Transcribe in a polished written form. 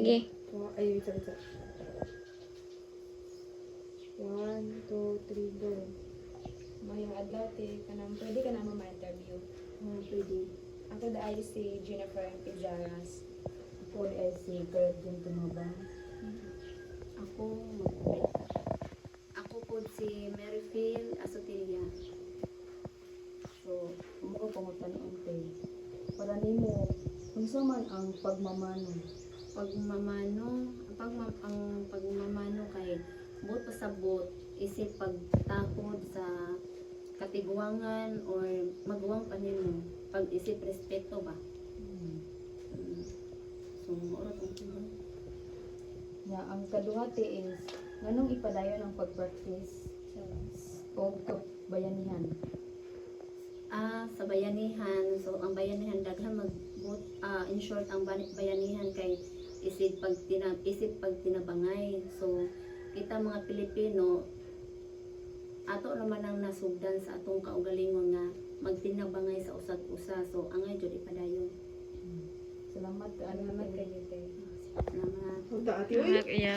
Sige. Ay, wait, wait. 1, 2, 3, go. Mayong adlaw te kanang pwede ka na mo ma-interview. Pwede. Ako dai si Jennifer Pijaras. Ako ay si Virgin Tumabang. Ako, ako po si Maryphil Asotilia. So, mo pangutan-on tay. Para nimo, unsa man ang pagmamano? Ang pagmamano kay buot pa sa buot, isip pagtakod sa katiguangan or magawang panimo, pag-isip respeto ba? Mm. So, oras ang tiba. Ya, ang kaduha te is nganong ipadayon ang pag-practice o bayanihan. Sa bayanihan, so ang bayanihan daghan in short ang bayanihan kay isip pag tinabangay. So kita mga Pilipino ato naman ang nasugdan sa atong kaugalingon nga magtinabangay sa usag usa. So angay jud ipadayon. Salamat Salamat kayo. kayo te. Salamat. Iya.